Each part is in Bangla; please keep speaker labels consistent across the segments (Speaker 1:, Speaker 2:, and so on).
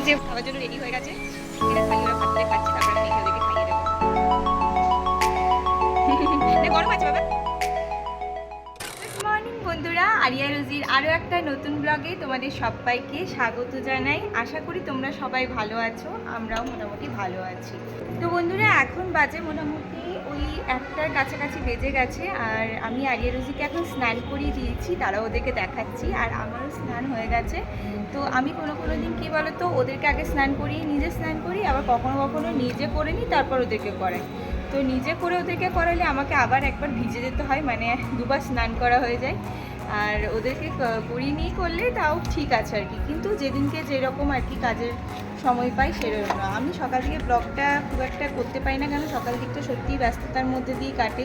Speaker 1: যে খাওয়ার জন্য রেডি হয়ে গেছে, এরা খালি ওরা ভাত দিয়ে খাচ্ছে, তারপরে আমি ওদেরকে খাইয়ে দেবো। গরম আছে বাবা। গুড মর্নিং বন্ধুরা, আরিয়া রোজির আরও একটা নতুন ব্লগে তোমাদের সবাইকে স্বাগত জানাই। আশা করি তোমরা সবাই ভালো আছো, আমরাও মোটামুটি ভালো আছি। তো বন্ধুরা এখন বাজে মোটামুটি ওই 1টার কাছাকাছি বেজে গেছে, আর আমি আরিয়া রোজিকে এখন স্নান করিয়ে দিয়েছি, তারা ওদেরকে দেখাচ্ছি, আর আমারও স্নান হয়ে গেছে। তো আমি কোনো দিন কী বলো তো, ওদেরকে আগে স্নান করিয়ে নিজে স্নান করি, আবার কখনো কখনো নিজে করে নিই, তারপর ওদেরকে করাই। তো নিজে করে ওদেরকে করালে আমাকে আবার একবার ভিজে যেতে হয়, মানে দুবার স্নান করা হয়ে যায়। আর ওদেরকে করিয়ে নিয়ে করলে তাও ঠিক আছে আর কি, কিন্তু যেদিনকে যেরকম আর কি কাজের সময় পাই সেরকম না। আমি সকাল থেকে ব্লগটা খুব একটা করতে পারি না, কেন সকাল দিকটা সত্যিই ব্যস্ততার মধ্যে দিয়ে কাটে।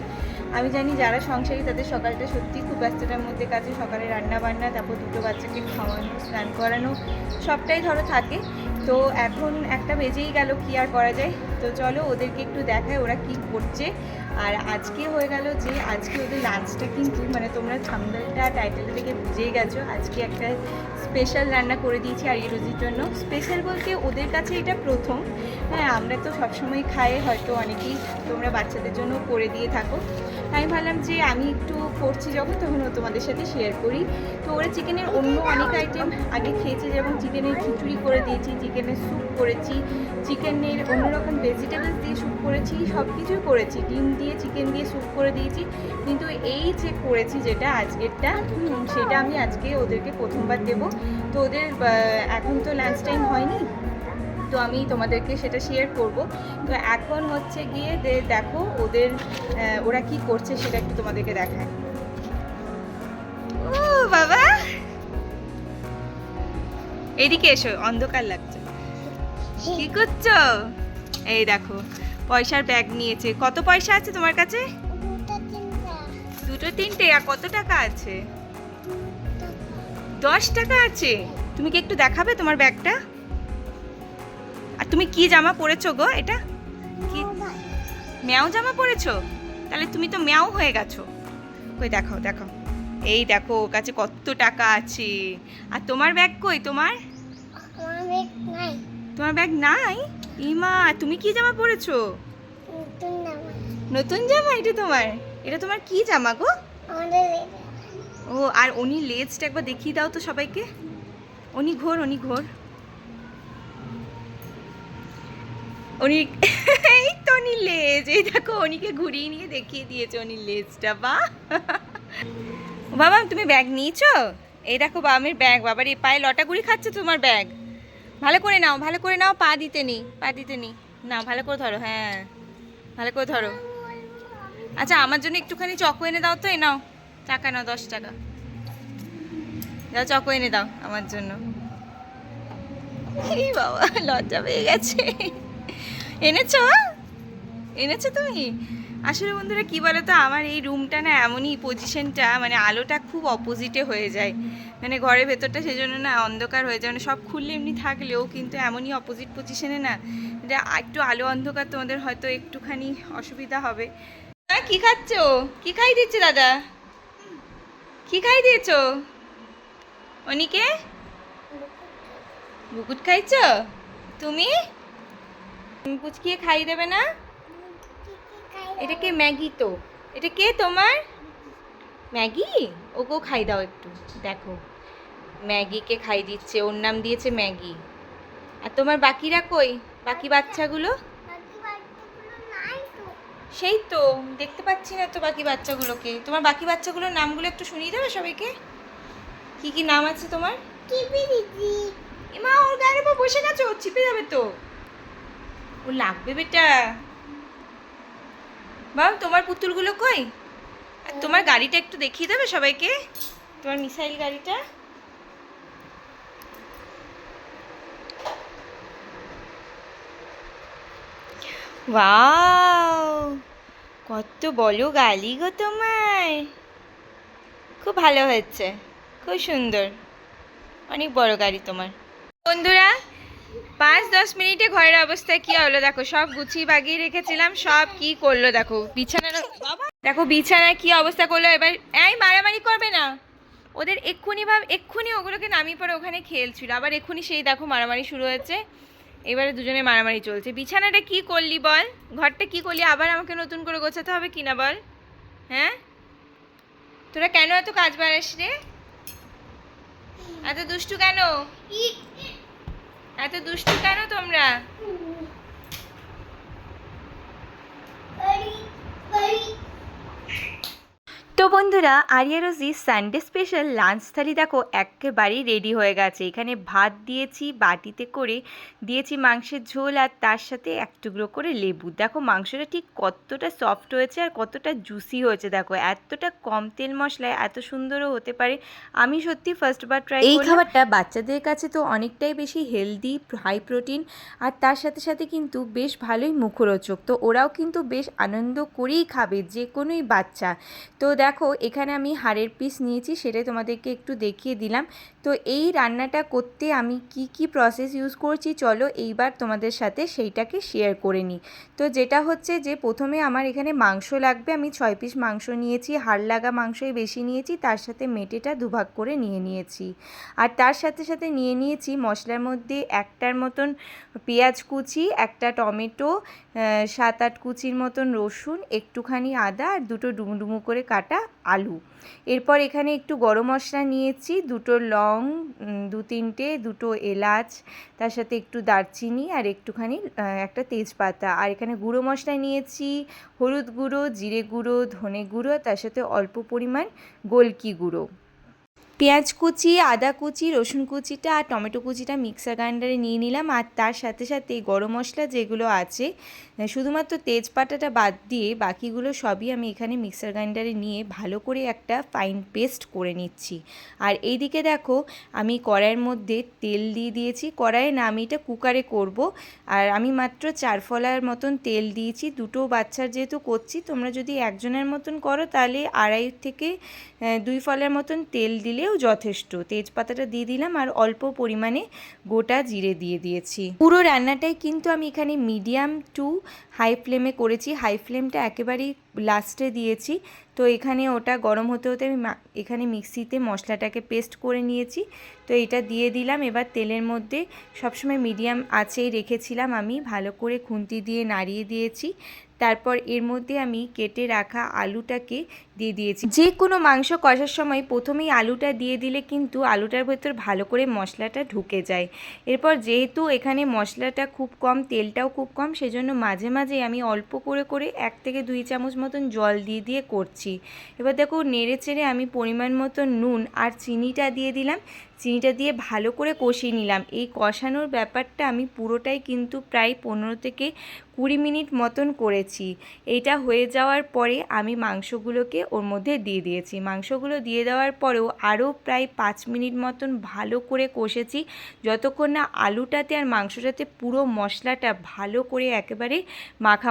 Speaker 1: আমি জানি যারা সংসারী তাদের সকালটা সত্যিই খুব ব্যস্ততার মধ্যে কাটে। সকালে রান্না বান্না, তারপর দুটো বাচ্চাকে খাওয়ানো, স্নান করানো, সবটাই ধরো থাকে। তো এখন 1টা বেজেই গেল, কি আর করা যায়। তো চলো ওদেরকে একটু দেখায় ওরা কি করছে। আর আজকে হয়ে গেল যে আজকে ওদের লাঞ্চটা কিন্তু, মানে তোমরা থাম্বনেলটা টাইটেলটা দেখে বুঝেই গেছো, আজকে একটা স্পেশাল রান্না করে দিয়েছি আরিয়া রোজির জন্য। স্পেশাল বলতে ওদের কাছে এটা প্রথম। হ্যাঁ, আমরা তো সবসময় খাই, হয়তো অনেকেই তোমরা বাচ্চাদের জন্য করে দিয়ে থাকো। আমি ভাবলাম যে আমি একটু করছি যখন, তখন তোমাদের সাথে শেয়ার করি। তো ওরা চিকেনের অন্য অনেক আইটেম আগে খেয়েছে, যেমন চিকেনের খিচুড়ি করে দিয়েছি, চিকেনের স্যুপ করেছি, চিকেনের অন্যরকম ভেজিটেবলস দিয়ে স্যুপ করেছি, সব কিছুই করেছি, ডিম দিয়ে চিকেন দিয়ে স্যুপ করে দিয়েছি। কিন্তু এই যে করেছি যেটা আজকেরটা, সেটা আমি আজকে ওদেরকে প্রথমবার দেবো। তো ওদের এখন তো লাঞ্চ টাইম হয়নি, তো আমি তোমাদেরকে সেটা শেয়ার করব। তো এখন হচ্ছে গিয়ে দেখো ওদের ওরা কি করছে সেটা একটু তোমাদেরকে দেখায়। ও বাবা, এদিকে এসো, অন্ধকার লাগছে। কি করছো? এই দেখো পয়সার ব্যাগ নিয়েছে। কত পয়সা আছে তোমার কাছে? 2টো 3টে। আর কত টাকা আছে? 10 টাকা আছে। তুমি কি একটু দেখাবে তোমার ব্যাগটা? আর তুমি কি জামা পরেছো গো? এটা কি ম্যাও জামা পরেছো? তাহলে তুমি তো ম্যাও হয়ে গেছো। কই দেখাও দেখাও। এই দেখো ওর কাছে কত টাকা আছে। আর তোমার ব্যাগ কই? তোমার তোমার ব্যাগ নাই? ইমা, তুমি কি জামা পরেছো? নতুন জামা? এটা তোমার? এটা তোমার কি জামা গো? ও, আর উনি লেজটা একবার দেখিয়ে দাও তো সবাইকে। উনি ঘোর, উনি ঘোর, উনি এই তো উনি লেজ, এই দেখো উনিকে ঘুরিয়ে নিয়ে দেখিয়ে দিয়েছে উনি লেজটা। বাবা তুমি ব্যাগ নিয়েছো? এই দেখো বাবার ব্যাগ। বাবার এই পায়ে লটাগুড়ি খাচ্ছে তোমার ব্যাগ। ভালো করে নাও, ভালো করে নাও, পা দিতে নি, পা দিতে নি। নাও ভালো করে ধরো, হ্যাঁ ভালো করে ধরো। আচ্ছা আমার জন্য একটুখানি চকো এনে দাও তো। এই নাও টাকা, নাও 10 টাকা দাও, চকো এনে দাও আমার জন্য। এই বাবা লজ্জা পেয়ে গেছে। এনেছো? এনেছো তুমি? আসলে বন্ধুরা কি বলো তো, আমার এই রুমটা না এমনই পজিশনটা, মানে আলোটা খুব অপোজিটে হয়ে যায়, মানে ঘরের ভেতরটা সেজন্য না অন্ধকার হয়ে যায়। মানে সব খুললে এমনি থাকলেও কিন্তু এমনই অপোজিট পজিশনে না, এটা একটু আলো অন্ধকার, তোমাদের হয়তো একটুখানি অসুবিধা হবে। কি খাচ্ছ? কি খাই দিচ্ছে দাদা? কি খাই দিয়েছো অনিকে? বুকুট খাইছ তুমি? পুচকিয়ে খাই দেবে না? এটা কে? ম্যাগি তো। এটা কে তোমার? ম্যাগি? ওকেও খাই দাও একটু। দেখো ম্যাগিকে খাই দিচ্ছে, ওর নাম দিয়েছে ম্যাগি। আর তোমার বাকিরা কই? বাকি বাচ্চাগুলো? সেই তো দেখতে পাচ্ছি না তো বাকি বাচ্চাগুলোকে। তোমার বাকি বাচ্চাগুলোর নামগুলো একটু শুনিয়ে দেবে সবাইকে, কি কি নাম আছে তোমার? এমা, ওর গায়ের উপর বসে গেছো, চিপে যাবে তো, ও লাগবে বেটা। বাবা তোমার পুতুলগুলো কই? আর তোমার গাড়িটা একটু দেখিয়ে দেবে সবাইকে, তোমার মিসাইল গাড়িটা। ওয়াও, কত বলো গালি গো তোমার। খুব ভালো হয়েছে, খুব সুন্দর, অনেক বড় গাড়ি তোমার। বন্ধুরা 5-10 মিনিটে ঘরের অবস্থা কি হলো দেখো। সব গুছিয়ে বাগিয়ে রেখেছিলাম, সব কি করলো দেখো। বিছানার দেখো, বিছানার কি অবস্থা করলো। এবার এই মারামারি করবে না, ওদের এক্ষুনি ওগুলোকে নামিয়ে পরে ওখানে খেলছিল, আবার এক্ষুনি সেই দেখো মারামারি শুরু হয়েছে। এবারে দুজনে মারামারি চলছে। বিছানাটা কি করলি বল, ঘরটা কি করলি, আবার আমাকে নতুন করে গোছাতে হবে কিনা বল। হ্যাঁ, তোরা কেন এত কাজ বাড়াস রে? এত দুষ্টু কেন, এত দুষ্টু কেন তোমরা? তো বন্ধুরা, আরিয়া রোজি সানডে স্পেশাল লাঞ্চ থালি দেখো একেবারেই রেডি হয়ে গেছে। এখানে ভাত দিয়েছি, বাটিতে করে দিয়েছি মাংসের ঝোল, আর তার সাথে এক টুকরো করে লেবু। দেখো মাংসটা ঠিক কতটা সফট হয়েছে আর কতটা জুসি হয়েছে। দেখো এতটা কম তেল মশলায় এত সুন্দরও হতে পারে, আমি সত্যি ফার্স্টবার ট্রাই করলাম। এই খাবারটা বাচ্চাদের কাছে তো অনেকটাই বেশি হেলদি, হাই প্রোটিন, আর তার সাথে সাথে কিন্তু বেশ ভালোই মুখরোচক। তো ওরাও কিন্তু বেশ আনন্দ করেই খাবে, যে কোনোই বাচ্চা। তো দেখো এখানে আমি হাড়ের পিস নিয়েছি, সেটাই তোমাদেরকে একটু দেখিয়ে দিলাম। তো এই রান্নাটা করতে আমি কি প্রসেস ইউজ করছি চলো এইবার তোমাদের সাথে সেইটাকে শেয়ার করে নিই। তো যেটা হচ্ছে যে প্রথমে আমার এখানে মাংস লাগবে, আমি 6 পিস মাংস নিয়েছি, হাড় লাগা মাংসই বেশি নিয়েছি, তার সাথে মেটেটা দুভাগ করে নিয়েছি। আর তার সাথে সাথে নিয়েছি মশলার মধ্যে একটার মতন পেঁয়াজ কুচি, একটা টমেটো, 7-8 কুচির মতন রসুন, একটুখানি আদা, আর দুটো ডুমু করে কাটা আলু। এরপর এখানে একটু গরম মশলা নিয়েছি, দুটো লং, 2-3টে, দুটো এলাচ, তার সাথে একটু দারচিনি, আর একটুখানি একটা তেজপাতা। আর এখানে গুঁড়ো মশলা নিয়েছি হলুদ গুঁড়ো, জিরে গুঁড়ো, ধনে গুঁড়ো, তার সাথে অল্প পরিমাণ গোলকি গুঁড়ো। পেঁয়াজ কুচি, আদা কুচি, রসুন কুচিটা আর টমেটো কুচিটা মিক্সার গ্রাইন্ডারে নিয়ে নিলাম। আর তার সাথে সাথে গরম মশলা যেগুলো আছে, শুধুমাত্র তেজপাতাটা বাদ দিয়ে বাকিগুলো সবই আমি এখানে মিক্সার গ্রাইন্ডারে নিয়ে ভালো করে একটা ফাইন পেস্ট করে নিচ্ছি। আর এইদিকে দেখো আমি কড়াইয়ের মধ্যে তেল দিয়ে দিয়েছি। কড়াইয়ে না, আমি এটা কুকারে করব। আর আমি মাত্র 4 ফলার মতন তেল দিয়েছি, দুটো বাচ্চার যেহেতু করছি, তোমরা যদি একজনের মতন করো তাহলে 2.5 থেকে 2 ফলার মতন তেল দিলেও যথেষ্ট। তেজপাতাটা দিয়ে দিলাম আর অল্প পরিমাণে গোটা জিরে দিয়ে দিয়েছি। পুরো রান্নাটাই কিন্তু আমি এখানে মিডিয়াম টু হাই ফ্লেমে করেছি, হাই ফ্লেমটা একেবারেই লাস্টে দিয়েছি। তো এখানে ওটা গরম হতে হতে আমি এখানে মিক্সিতে মশলাটাকে পেস্ট করে নিয়েছি। তো এটা দিয়ে দিলাম। এবার তেলের মধ্যে সবসময় মিডিয়াম আঁচেই রেখেছিলাম, আমি ভালো করে খুন্তি দিয়ে নাড়িয়ে দিয়েছি। তারপর এর মধ্যে আমি কেটে রাখা আলুটাকে দিয়ে দিয়েছি। যে কোনো মাংস কষার সময় প্রথমেই আলুটা দিয়ে দিলে কিন্তু আলুটার ভেতর ভালো করে মশলাটা ঢুকে যায়। এরপর যেহেতু এখানে মশলাটা খুব কম, তেলটাও খুব কম, সেজন্য মাঝে মাঝে আমি অল্প করে 1 থেকে 2 চামচ মতন জল দিয়ে করছি। এবার দেখো নেড়ে চেড়ে আমি পরিমাণ মতো নুন আর চিনিটা দিয়ে দিলাম। চিনিটা দিয়ে ভালো করে কষিয়ে নিলাম। এই কষানোর ব্যাপারটা আমি পুরোটাই কিন্তু প্রায় 15 থেকে 20 মিনিট মতন করেছি। এটা হয়ে যাওয়ার পরে আমি মাংসগুলোকে ওর মধ্যে দিয়ে দিয়েছি। মাংসগুলো দিয়ে দেওয়ার পরেও আরও প্রায় 5 মিনিট মতন ভালো করে কষেছি, যতক্ষণ না আলুটাতে আর মাংসটাতে পুরো মশলাটা ভালো করে একেবারে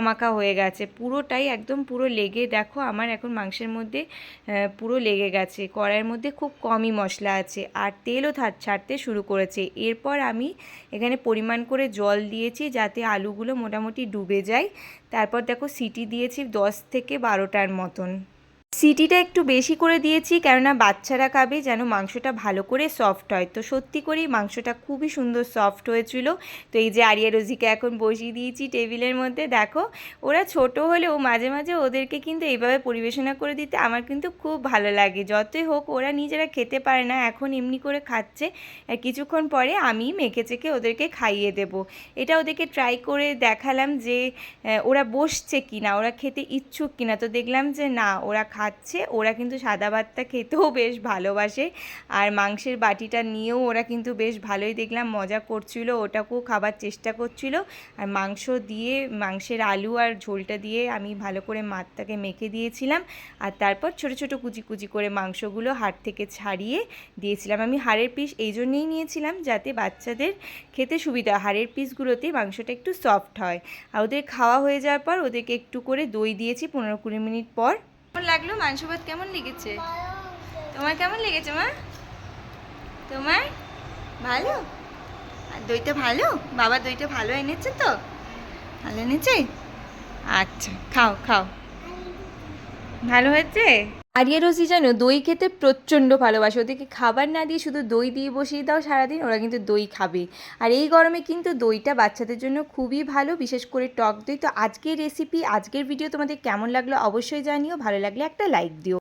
Speaker 1: মাখা হয়ে গেছে। পুরোটাই একদম পুরো লেগে, দেখো আমার এখন মাংসের মধ্যে পুরো লেগে গেছে। কড়াইয়ের মধ্যে খুব কমই মশলা আছে আর তেলও ছাড়তে শুরু করেছে। এরপর আমি এখানে পরিমাণ করে জল দিয়েছি যাতে আলুগুলো মোটামুটি ডুবে যায়। তারপর দেখো সিটি দিয়েছি 10 থেকে 12টার মতন। সিটিটা একটু বেশি করে দিয়েছি কেননা বাচ্চারা খাবে, যেন মাংসটা ভালো করে সফট হয়। তো সত্যি করেই মাংসটা খুবই সুন্দর সফট হয়েছিল। তো এই যে আরিয়া রোজিকে এখন বসিয়ে দিয়েছি টেবিলের মধ্যে। দেখো ওরা ছোট হলেও মাঝে মাঝে ওদেরকে কিন্তু এইভাবে পরিবেশনা করে দিতে আমার কিন্তু খুব ভালো লাগে। যতই হোক ওরা নিজেরা খেতে পারে না, এখন এমনি করে খাচ্ছে, কিছুক্ষণ পরে আমি মেখে চেখে ওদেরকে খাইয়ে দেব। এটা ওদেরকে ট্রাই করে দেখালাম যে ওরা বসছে কিনা, ওরা খেতে ইচ্ছুক কিনা। তো দেখলাম যে না, ওরা খাচ্ছে। ওরা কিন্তু সাদা ভাতটা খেতেও বেশ ভালোবাসে, আর মাংসের বাটিটা নিয়েও ওরা কিন্তু বেশ ভালোই দেখলাম মজা করছিল, ওটাকেও খাবার চেষ্টা করছিল। আর মাংস দিয়ে, মাংসের আলু আর ঝোলটা দিয়ে আমি ভালো করে মাছটাকে মেখে দিয়েছিলাম। আর তারপর ছোট ছোট কুচি করে মাংসগুলো হাড় থেকে ছাড়িয়ে দিয়েছিলাম। আমি হাড়ের পিস এই জন্যেই নিয়েছিলাম যাতে বাচ্চাদের খেতে সুবিধা, হাড়ের পিসগুলোতে মাংসটা একটু সফট হয়। আর ওদের খাওয়া হয়ে যাওয়ার পর ওদেরকে একটু করে দই দিয়েছি 15-20 মিনিট পর। কেমন লাগলো মাংস ভাত, কেমন লেগেছে তোমার? কেমন লেগেছে মা তোমার? ভালো? আর দইটা ভালো? বাবা দইটা ভালো এনেছে তো? ভালো এনেছে? আচ্ছা, খাও। ভালো হয়েছে? আরিয়া রোজি যেন দই খেতে প্রচণ্ড ভালোবাসে, ওদেরকে খাবার না দিয়ে শুধু দই দিয়ে বসিয়ে দাও সারাদিন, ওরা কিন্তু দই খাবে। আর এই গরমে কিন্তু দইটা বাচ্চাদের জন্য খুবই ভালো, বিশেষ করে টক দই। তো আজকের রেসিপি, আজকের ভিডিও তোমাদের কেমন লাগলো অবশ্যই জানিও, ভালো লাগলে একটা লাইক দিও।